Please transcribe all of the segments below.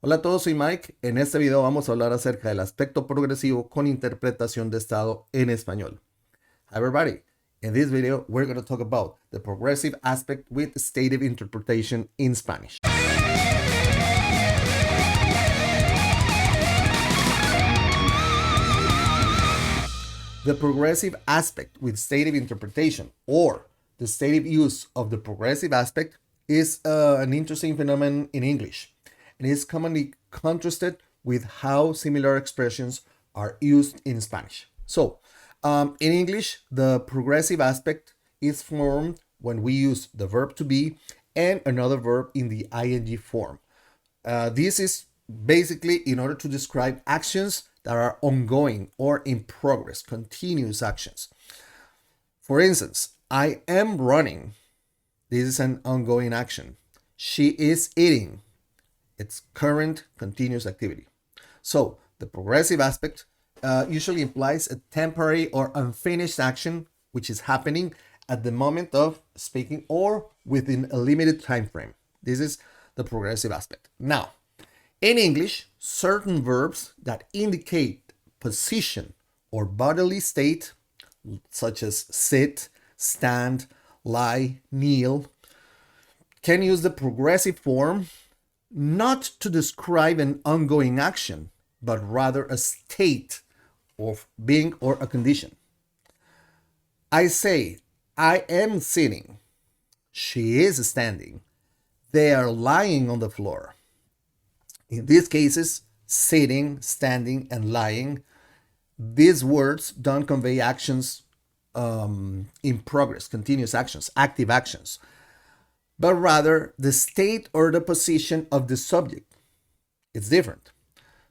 Hola a todos, soy Mike. En este video vamos a hablar acerca del aspecto progresivo con interpretación de estado en español. Hi everybody. In this video, we're going to talk about the progressive aspect with stative interpretation in Spanish. The progressive aspect with stative interpretation, or the stative use of the progressive aspect, is an interesting phenomenon in English, and is commonly contrasted with how similar expressions are used in Spanish. So, in English, the progressive aspect is formed when we use the verb to be and another verb in the ing form. This is basically in order to describe actions that are ongoing or in progress, continuous actions. For instance, I am running. This is an ongoing action. She is eating. It's current continuous activity. So the progressive aspect usually implies a temporary or unfinished action which is happening at the moment of speaking or within a limited time frame. This is the progressive aspect. Now, in English, certain verbs that indicate position or bodily state, such as sit, stand, lie, kneel, can use the progressive form not to describe an ongoing action, but rather a state of being or a condition. I say, I am sitting. She is standing. They are lying on the floor. In these cases, sitting, standing, and lying, these words don't convey actions in progress, continuous actions, active actions, but rather the state or the position of the subject. It's different.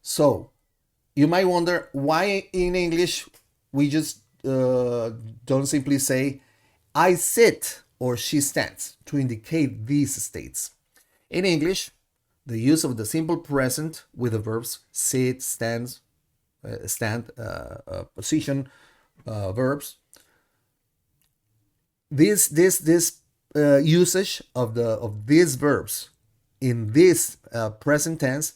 So you might wonder why in English we just don't simply say I sit or she stands to indicate these states. In English, the use of the simple present with the verbs sit, stand, position, verbs. This usage of these verbs in this present tense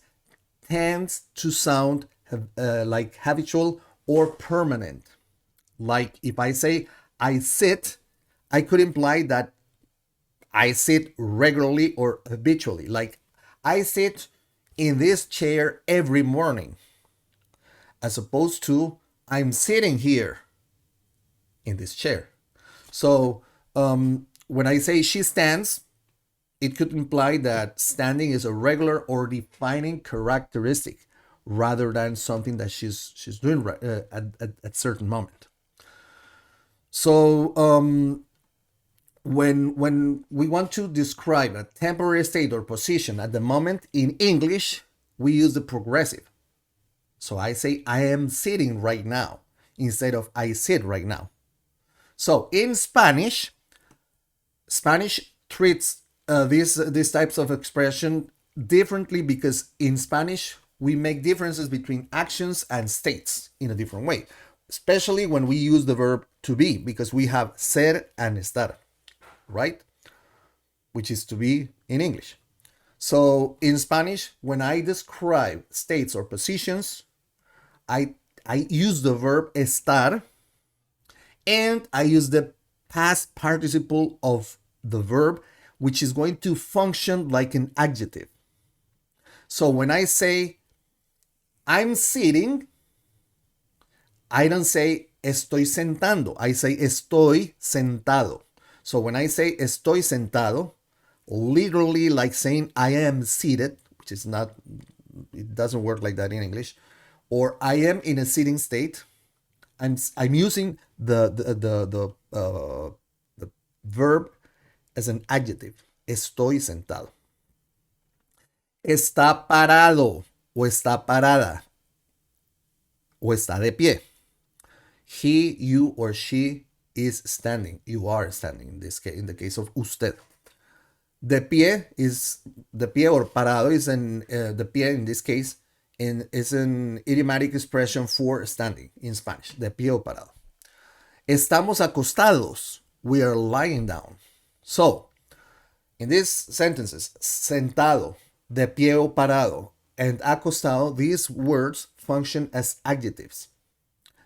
tends to sound like habitual or permanent. Like if I say I sit, I could imply that I sit regularly or habitually. Like I sit in this chair every morning, as opposed to I'm sitting here in this chair. So when I say she stands, it could imply that standing is a regular or defining characteristic rather than something that she's doing at certain moment. So when we want to describe a temporary state or position at the moment in English, we use the progressive. So I say I am sitting right now instead of I sit right now. So in Spanish treats these types of expression differently because in Spanish we make differences between actions and states in a different way, especially when we use the verb to be, because we have ser and estar, right? Which is to be in English. So in Spanish, when I describe states or positions, I use the verb estar and I use the past participle of the verb, which is going to function like an adjective. So when I say I'm sitting, I don't say estoy sentando. I say estoy sentado. So when I say estoy sentado, literally like saying I am seated, which is not, it doesn't work like that in English, or I am in a sitting state, I'm using the verb as an adjective. Estoy sentado. Está parado o está parada o está de pie. He, you, or she is standing. You are standing in this case, in the case of usted. De pie or parado is de pie in this case is an idiomatic expression for standing in Spanish. De pie o parado. Estamos acostados. We are lying down. So, in these sentences, sentado, de pie o parado, and acostado, these words function as adjectives,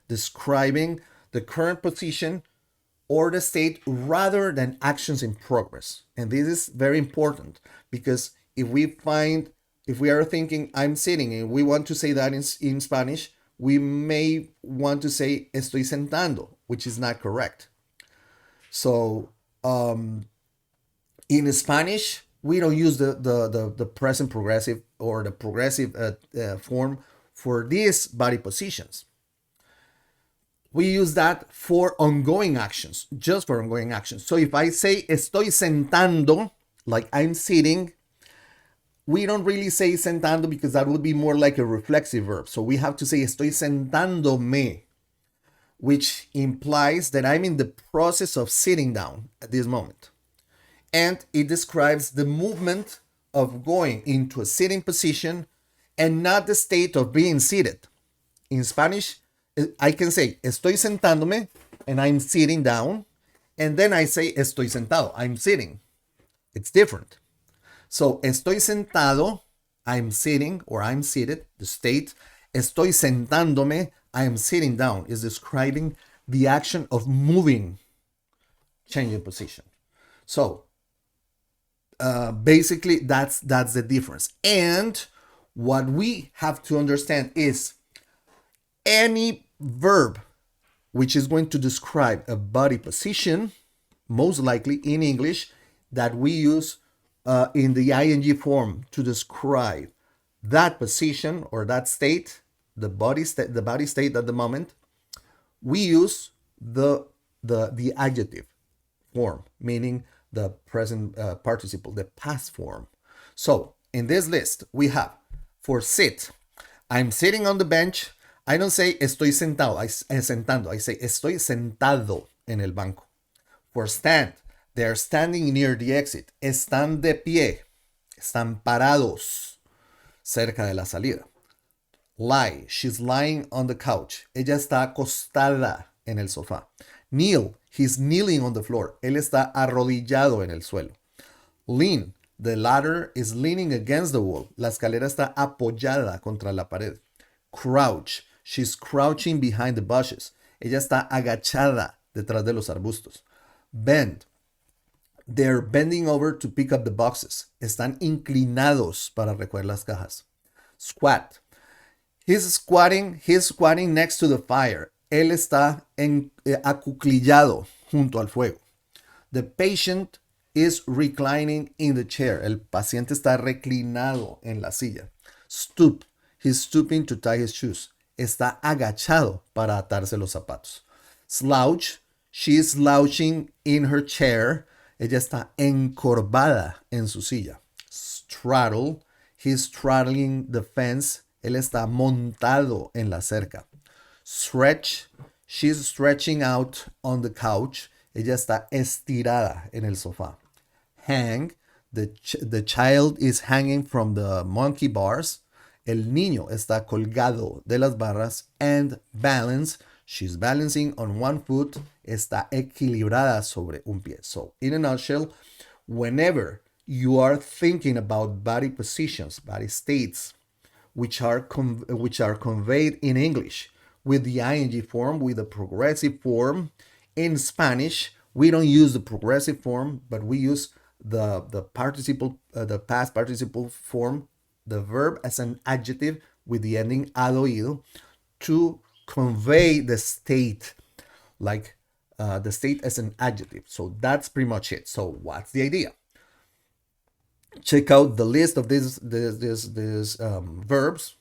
describing the current position or the state rather than actions in progress. And this is very important because if we are thinking I'm sitting and we want to say that in Spanish, we may want to say estoy sentando, which is not correct. So in Spanish, we don't use the present progressive or the progressive form for these body positions. We use that for ongoing actions, just for ongoing actions. So if I say estoy sentando, like I'm sitting, we don't really say sentando because that would be more like a reflexive verb. So we have to say estoy sentándome, which implies that I'm in the process of sitting down at this moment. And it describes the movement of going into a sitting position and not the state of being seated. In Spanish, I can say estoy sentándome and I'm sitting down, and then I say estoy sentado, I'm sitting. It's different. So estoy sentado, I'm sitting or I'm seated, the state. Estoy sentándome, I am sitting down, is describing the action of moving, changing position. So basically that's the difference. And what we have to understand is any verb which is going to describe a body position, most likely in English, that we use in the ing form to describe that position or that state, the body state at the moment, we use the adjective form, meaning the present participle, the past form. So in this list, we have for sit, I'm sitting on the bench. I don't say estoy sentado, sentando. I say estoy sentado en el banco. For stand, they're standing near the exit. Están de pie. Están parados cerca de la salida. Lie, she's lying on the couch. Ella está acostada en el sofá. Kneel, he's kneeling on the floor. Él está arrodillado en el suelo. Lean, the ladder is leaning against the wall. La escalera está apoyada contra la pared. Crouch, she's crouching behind the bushes. Ella está agachada detrás de los arbustos. Bend, they're bending over to pick up the boxes. Están inclinados para recoger las cajas. Squat, he's squatting next to the fire. Él está acuclillado junto al fuego. The patient is reclining in the chair. El paciente está reclinado en la silla. Stoop, he's stooping to tie his shoes. Está agachado para atarse los zapatos. Slouch, she is slouching in her chair. Ella está encorvada en su silla. Straddle, he's straddling the fence. Él está montado en la cerca. Stretch, she's stretching out on the couch. Ella está estirada en el sofá. Hang, the child is hanging from the monkey bars. El niño está colgado de las barras. And balance, she's balancing on one foot. Está equilibrada sobre un pie. So, in a nutshell, whenever you are thinking about body positions, body states, which are conveyed in English with the ing form, with the progressive form, in Spanish, we don't use the progressive form, but we use the participle, the past participle form, the verb as an adjective with the ending ad oído to convey the state, like the state as an adjective. So that's pretty much it. So what's the idea? Check out the list of these verbs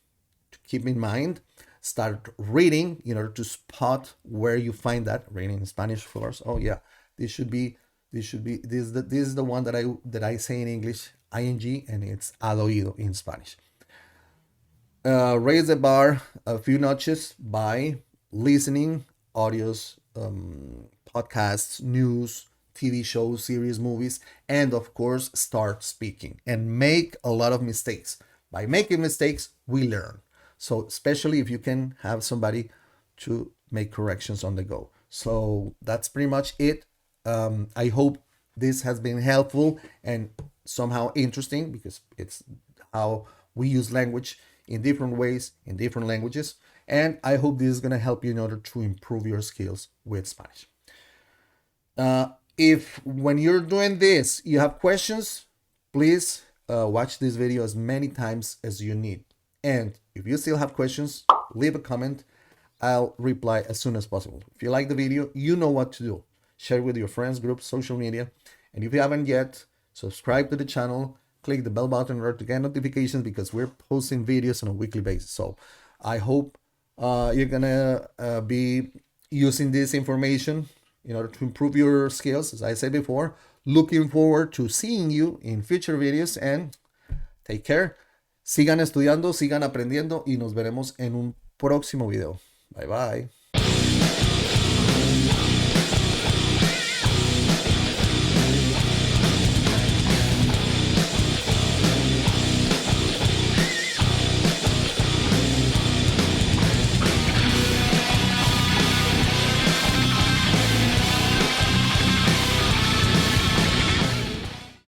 to keep in mind. Start reading in order to spot where you find that. Reading in Spanish, of course. Oh yeah, this is the one that I say in English, ing, and it's ad oído in Spanish. Raise the bar a few notches by listening audios, podcasts, news, TV shows, series, movies, and of course, start speaking and make a lot of mistakes. By making mistakes, we learn. So, especially if you can have somebody to make corrections on the go. So, that's pretty much it. I hope this has been helpful and somehow interesting because it's how we use language in different ways in different languages. And I hope this is going to help you in order to improve your skills with Spanish. If when you're doing this, you have questions, please watch this video as many times as you need. And if you still have questions, leave a comment. I'll reply as soon as possible. If you like the video, you know what to do. Share it with your friends, groups, social media. And if you haven't yet, subscribe to the channel, click the bell button in order to get notifications because we're posting videos on a weekly basis. So I hope you're gonna be using this information in order to improve your skills. As I said before, looking forward to seeing you in future videos and take care. Sigan estudiando, sigan aprendiendo y nos veremos en un próximo video. Bye bye.